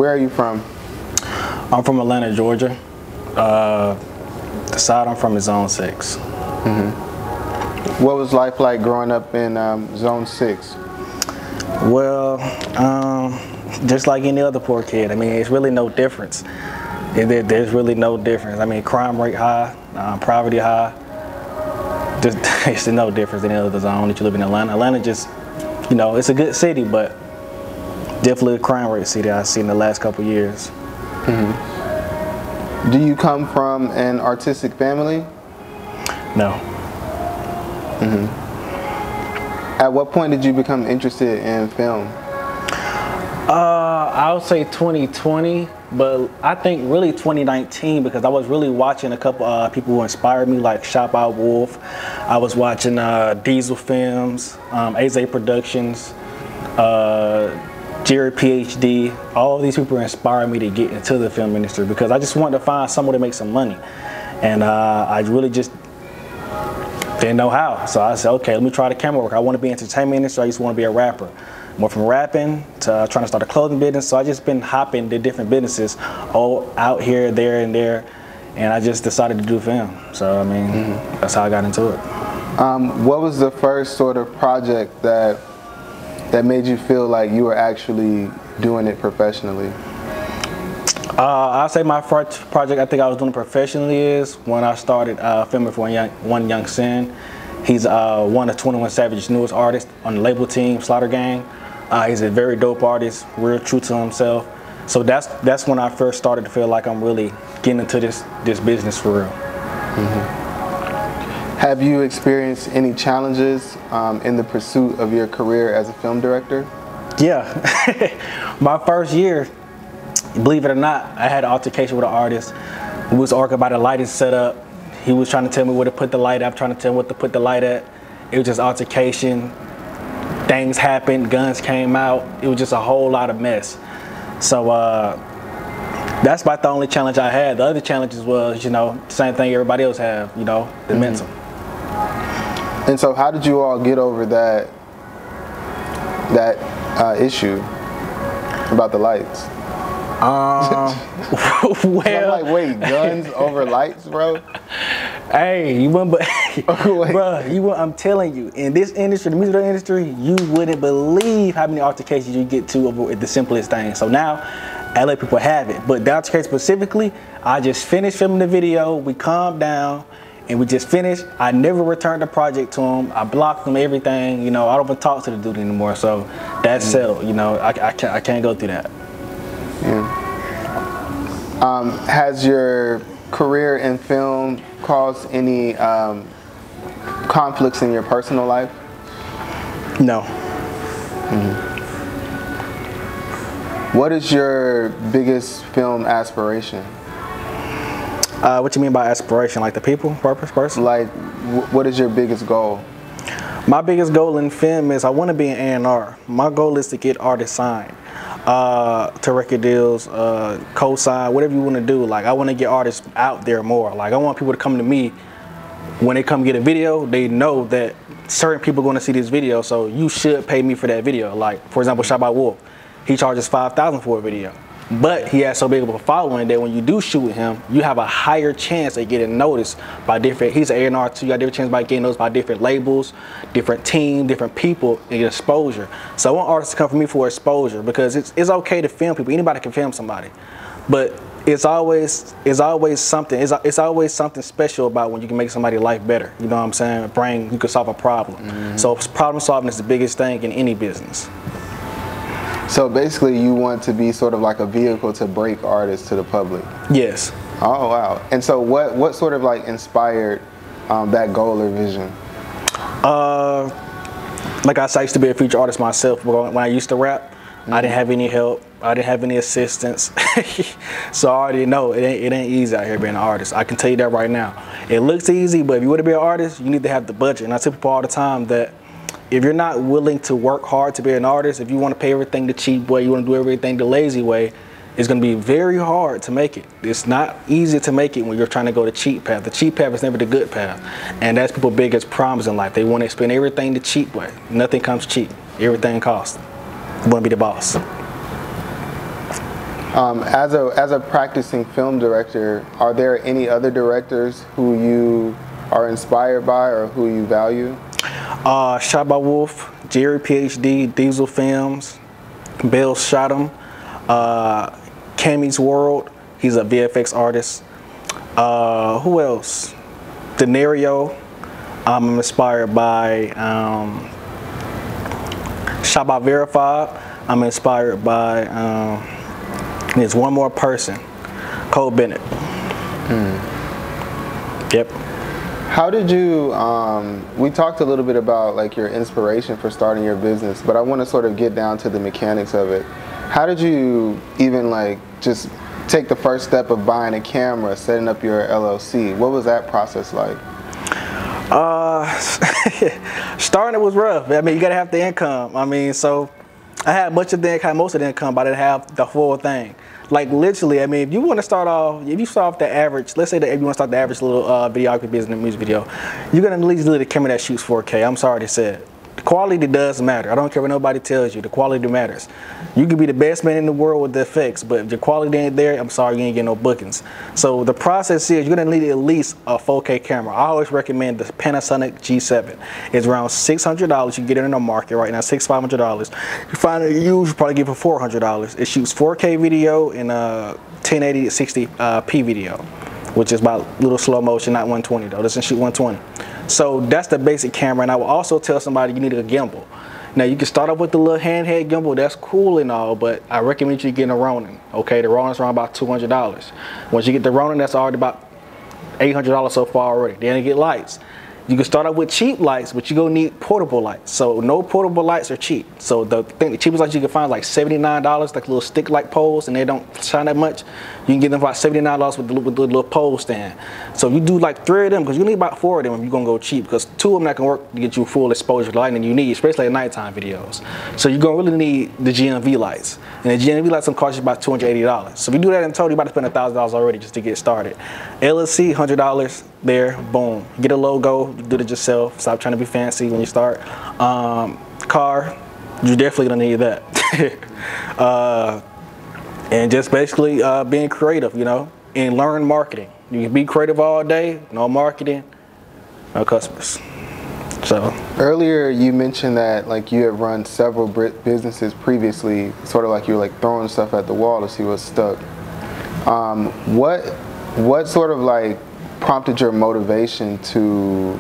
Where are you from? I'm from Atlanta, Georgia. The side I'm from is Zone 6. What was life like growing up in Zone 6? Well, just like any other poor kid. I mean, it's really no difference. There's really no difference. I mean, crime rate high, poverty high. It's no difference in any other zone that you live in Atlanta. Atlanta just, you know, it's a good city, but definitely a crime rate city I've seen in the last couple of years. Do you come from an artistic family? No. At what point did you become interested in film? I would say 2020, but I think really 2019 because I was really watching a couple people who inspired me, like Shop Out Wolf. I was watching Diesel Films, AZ Productions, Jerry PhD. All of these people inspired me to get into the film industry because I just wanted to find somewhere to make some money, and I really just didn't know how. So I said, okay, let me try the camera work. I want to be in the entertainment industry. I used to want to be a rapper. Went from rapping to trying to start a clothing business. So I just been hopping to different businesses, all out here, there, and there. And I just decided to do film. So, I mean, that's how I got into it. What was the first sort of project that made you feel like you were actually doing it professionally? I'll say my first project I think I was doing professionally is when I started filming for One Young Sin. He's one of 21 Savage's newest artists on the label team, Slaughter Gang. He's a very dope artist, real true to himself. So that's when I first started to feel like I'm really getting into this business for real. Have you experienced any challenges in the pursuit of your career as a film director? Yeah, my first year, believe it or not, I had an altercation with an artist. We was arguing about the lighting setup. He was trying to tell me where to put the light. I'm trying to tell him what to put the light at. It was just altercation. Things happened, guns came out. It was just a whole lot of mess. So that's about the only challenge I had. The other challenges was, you know, same thing everybody else have, you know, the mental. And so how did you all get over that issue about the lights? Well, I'm like, wait, guns over lights, bro? Hey, you wouldn't, bro, I'm telling you, in this industry, the music industry, you wouldn't believe how many altercations you get to over the simplest thing. So now, LA people have it. But the altercation specifically, I just finished filming the video, we calmed down, and we just finished. I never returned the project to him. I blocked him, everything. You know, I don't even talk to the dude anymore. So that's settled. You know, I can't go through that. Has your career in film caused any conflicts in your personal life? No. What is your biggest film aspiration? What you mean by aspiration? Like the people, purpose, person? Like, what is your biggest goal? My biggest goal in film is I want to be an A&R. My goal is to get artists signed to record deals, co-sign, whatever you want to do. Like, I want to get artists out there more. Like, I want people to come to me when they come get a video. They know that certain people are going to see this video, so you should pay me for that video. Like, for example, Shop Out Wolf, he charges $5,000 for a video. But he has so big of a following that when you do shoot with him, you have a higher chance of getting noticed by different, he's an A&R too, you got a different chance by getting noticed by different labels, different teams, different people, and get exposure. So I want artists to come for me for exposure because it's okay to film people. Anybody can film somebody. But it's always something special about when you can make somebody's life better. You know what I'm saying? You can solve a problem. So problem solving is the biggest thing in any business. So basically you want to be sort of like a vehicle to break artists to the public? Yes. Oh, wow. And so what sort of like inspired that goal or vision? Like I said, I used to be a feature artist myself. When I used to rap, I didn't have any help. I didn't have any assistance. So I already know it ain't easy out here being an artist. I can tell you that right now. It looks easy, but if you want to be an artist, you need to have the budget. And I tell people all the time that if you're not willing to work hard to be an artist, if you want to pay everything the cheap way, you want to do everything the lazy way, it's going to be very hard to make it. It's not easy to make it when you're trying to go the cheap path. The cheap path is never the good path. And that's people's biggest problems in life. They want to spend everything the cheap way. Nothing comes cheap. Everything costs. You want to be the boss. As a practicing film director, are there any other directors who you are inspired by or who you value? Shot by Wolf, Jerry PhD, Diesel Films, Bill Shot'em, Cammy's World, he's a VFX artist. Who else? Denario, I'm inspired by. Shot by Verified, I'm inspired by. There's one more person, Cole Bennett. Yep. How did you, we talked a little bit about like your inspiration for starting your business, but I want to sort of get down to the mechanics of it. How did you even like just take the first step of buying a camera, setting up your LLC? What was that process like? Starting it was rough. I mean, you gotta have the income. I mean, so I had most of the income, but I didn't have the full thing. Like literally, I mean, if you want to start off, if you start off the average, let's say that if you want to start the average little videography business, music video, you're gonna at least need a camera that shoots 4K. I'm sorry to say it. The quality does matter. I don't care what nobody tells you. The quality matters. You can be the best man in the world with the effects, but if your quality ain't there, I'm sorry, you ain't getting no bookings. So the process is you're gonna need at least a 4K camera. I always recommend the Panasonic G7. It's around $600. You can get it in the market right now, $500. You find it used, you probably get it for $400. It shoots 4K video and 1080 to 60p video, which is about a little slow motion, not 120 though. It doesn't shoot 120. So that's the basic camera, and I will also tell somebody you need a gimbal. Now you can start off with the little handheld gimbal, that's cool and all, but I recommend you getting a Ronin. Okay, the Ronin's around about $200. Once you get the Ronin, that's already about $800 so far already. Then you get lights. You can start off with cheap lights, but you're gonna need portable lights. So no portable lights are cheap. So the cheapest lights you can find is like $79, like little stick light poles, and they don't shine that much. You can get them for about $79 with the little pole stand. So you do like 3 of them, because you need about 4 of them if you're gonna go cheap, because 2 of them that can work to get you full exposure to lighting you need, especially at nighttime videos. So you're gonna really need the GMV lights. And the GMV lights will cost you about $280. So if you do that in total, you're about to spend $1,000 already just to get started. LLC, $100 there, boom. Get a logo, you do it yourself. Stop trying to be fancy when you start. Car, you're definitely gonna need that. And just basically being creative, you know, and learn marketing. You can be creative all day, no marketing, no customers. So earlier you mentioned that like you had run several businesses previously, sort of like you were like throwing stuff at the wall to see what's stuck. What sort of like prompted your motivation to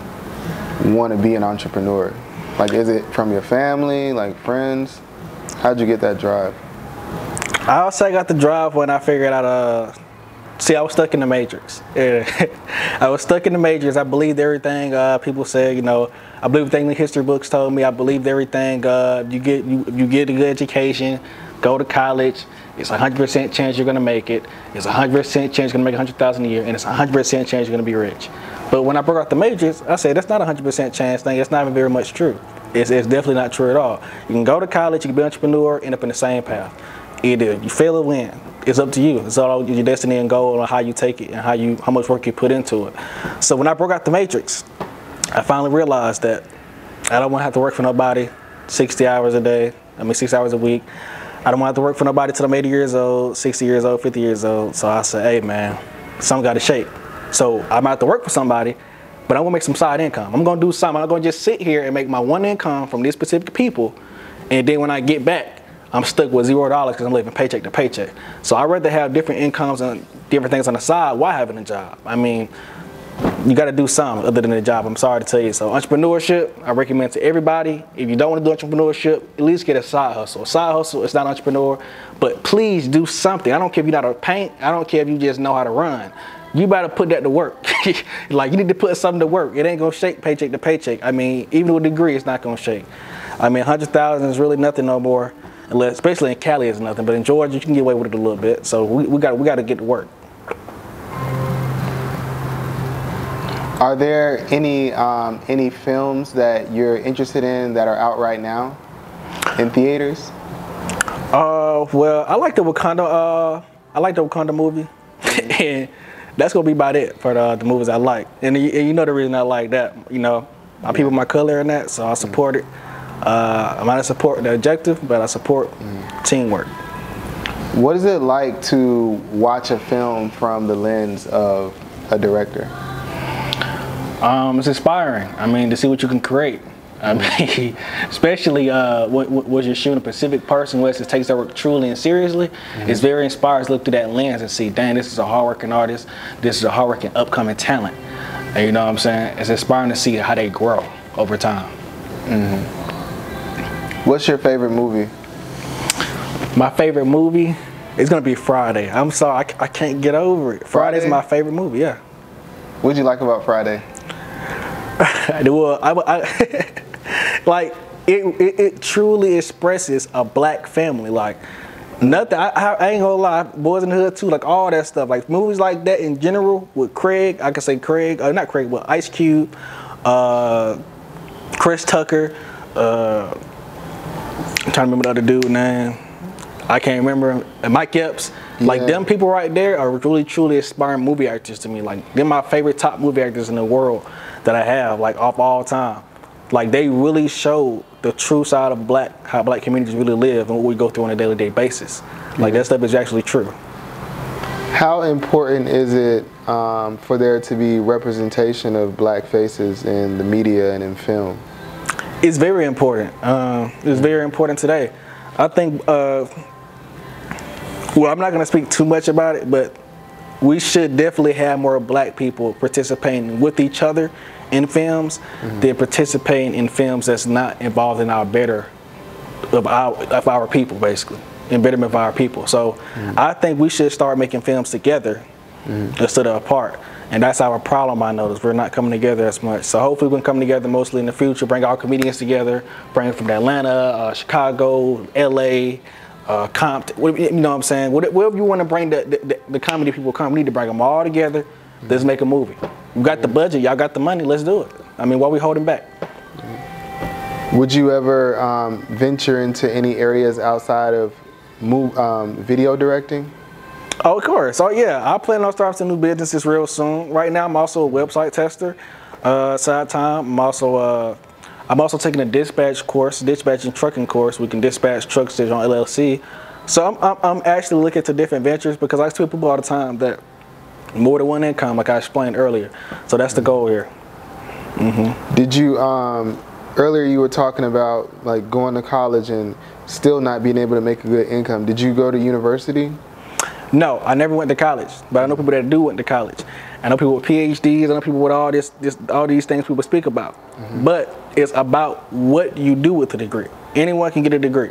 want to be an entrepreneur? Like, is it from your family, like friends? How'd you get that drive? I would say I got the drive when I figured out, see, I was stuck in the matrix. I was stuck in the matrix. I believed everything people said, you know. I believed everything the history books told me. I believed everything. You get a good education, go to college. It's a 100% chance you're gonna make it. It's a 100% chance you're gonna make $100,000 a year, and it's a 100% chance you're gonna be rich. But when I broke out the matrix, I said that's not a 100% chance thing. It's not even very much true. It's definitely not true at all. You can go to college, you can be an entrepreneur, end up in the same path. Either you fail or win. It's up to you. It's all your destiny and goal on how you take it and how much work you put into it. So when I broke out the matrix, I finally realized that I don't want to have to work for nobody 60 hours a day. 6 hours a week. I don't want to have to work for nobody till I'm 80 years old, 60 years old, 50 years old. So I said, hey man, something got to shake. So I'm going to have to work for somebody, but I'm going to make some side income. I'm going to do something. I'm not going to just sit here and make my one income from these specific people. And then when I get back, I'm stuck with $0 because I'm living paycheck to paycheck. So I'd rather have different incomes and different things on the side while having a job. I mean, you got to do something other than a job. I'm sorry to tell you. So entrepreneurship, I recommend to everybody. If you don't want to do entrepreneurship, at least get a side hustle. A side hustle is not entrepreneur, but please do something. I don't care if you know how to paint. I don't care if you just know how to run. You better put that to work. Like, you need to put something to work. It ain't going to shake paycheck to paycheck. I mean, even with a degree, it's not going to shake. I mean, 100,000 is really nothing no more. Unless, especially in Cali, it's nothing. But in Georgia, you can get away with it a little bit. So we got to get to work. Are there any films that you're interested in that are out right now in theaters? Well, I like the Wakanda movie, and that's gonna be about it for the movies I like. And you know the reason I like that, you know, my people, my color in that, so I support it. I might not support the objective, but I support teamwork. What is it like to watch a film from the lens of a director? It's inspiring. I mean, to see what you can create. I mean, especially when you're shooting a specific person who takes their work truly and seriously, it's very inspiring to look through that lens and see, dang, this is a hardworking artist, this is a hardworking upcoming talent. And you know what I'm saying? It's inspiring to see how they grow over time. What's your favorite movie? My favorite movie is gonna be Friday. I'm sorry, I can't get over it. Friday's my favorite movie, yeah. What'd you like about Friday? Well, like it truly expresses a black family. Like nothing. I ain't gonna lie. Boys in the Hood too. Like all that stuff. Like movies like that in general with Craig. I can say Craig. Not Craig, but Ice Cube, Chris Tucker. I'm trying to remember the other dude name. I can't remember. Mike Epps. Like them people right there are really truly inspiring movie actors to me. Like they're my favorite top movie actors in the world that I have, like of all time. Like they really show the true side of how black communities really live and what we go through on a daily basis. Like that stuff is actually true. How important is it for there to be representation of black faces in the media and in film? It's very important. It's very important today. I think, well, I'm not gonna speak too much about it, but we should definitely have more black people participating with each other in films than participating in films that's not involved in our of our people, basically, in betterment of our people. So I think we should start making films together instead of apart. And that's our problem, I notice. We're not coming together as much. So hopefully we can come together mostly in the future, bring our comedians together, bring them from Atlanta, Chicago, LA, Compton, you know what I'm saying? Wherever you want to bring the comedy people come, we need to bring them all together. Let's make a movie. We got the budget, y'all got the money, let's do it. I mean, why are we holding back? Would you ever venture into any areas outside of video directing? Oh, of course. Oh, yeah. I plan on starting some new businesses real soon. Right now, I'm also a website tester. Side time, I'm also taking a dispatching trucking course. We can dispatch trucks on LLC. So I'm actually looking to different ventures because I tell people all the time that more than one income, like I explained earlier. So that's the goal here. Did you earlier you were talking about like going to college and still not being able to make a good income? Did you go to university? No, I never went to college, but I know people that do went to college. I know people with PhDs, I know people with all these things people speak about. But it's about what you do with the degree. Anyone can get a degree.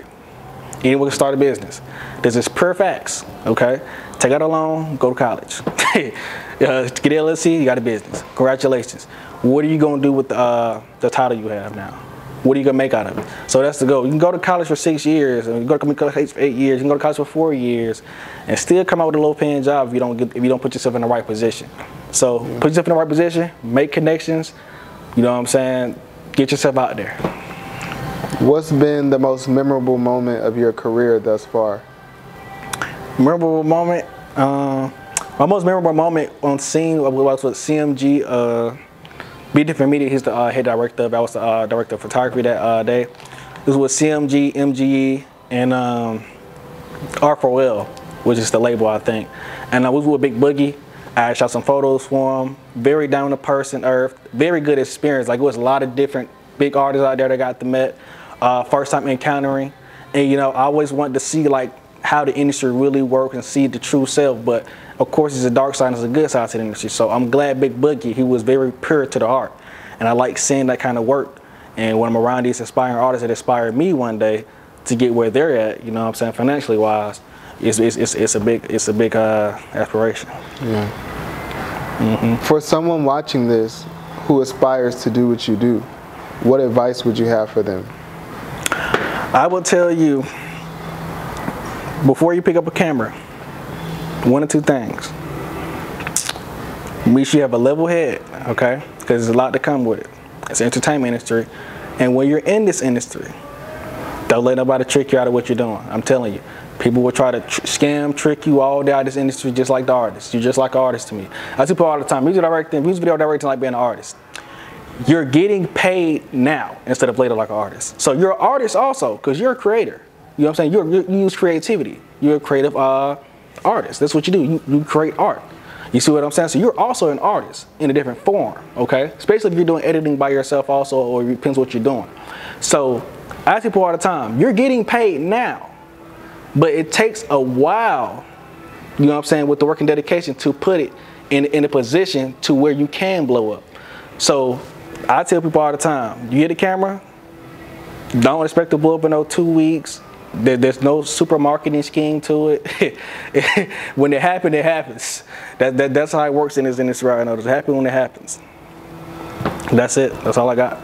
Anyone can start a business. This is pure facts, okay? Take out a loan, go to college. Get LLC, you got a business. Congratulations. What are you gonna do with the title you have now? What are you gonna make out of it? So that's the goal. You can go to college for 6 years, and you go to college for 8 years. You can go to college for 4 years, and still come out with a low-paying job if you don't put yourself in the right position. So put yourself in the right position, make connections. You know what I'm saying? Get yourself out there. What's been the most memorable moment of your career thus far? Memorable moment. My most memorable moment on scene was with CMG. Be Different Media, he's the head director. I was the director of photography that day. This was CMG, MGE, and R4L, which is the label, I think. And I was with Big Boogie. I shot some photos for him. Very down to person, earth. Very good experience. Like, it was a lot of different big artists out there that I got to meet. First time encountering. And, you know, I always wanted to see, like, how the industry really works and see the true self. But of course, there's a dark side and there's a good side to the industry. So I'm glad Big Boogie, he was very pure to the art. And I like seeing that kind of work. And when I'm around these inspiring artists that inspired me one day to get where they're at, you know what I'm saying, financially wise, it's a big aspiration. Yeah. For someone watching this who aspires to do what you do, what advice would you have for them? I will tell you, before you pick up a camera, one or two things. Make sure you have a level head, okay? Because there's a lot to come with it. It's an entertainment industry. And when you're in this industry, don't let nobody trick you out of what you're doing. I'm telling you. People will try to scam, trick you all day out of this industry just like the artists. You're just like an artist to me. I tell people all the time, music video directing like being an artist. You're getting paid now instead of later like an artist. So you're an artist also because you're a creator. You know what I'm saying? You use creativity. You're a creative artist. That's what you do. You create art. You see what I'm saying? So you're also an artist in a different form, okay? Especially if you're doing editing by yourself also, or it depends what you're doing. So I ask people all the time, you're getting paid now, but it takes a while, you know what I'm saying, with the work and dedication to put it in a position to where you can blow up. So I tell people all the time, you get a camera, don't expect to blow up in no 2 weeks. There's no super marketing scheme to it. When it happens, it happens. That's how it works in this route. It happens when it happens. That's it. That's all I got.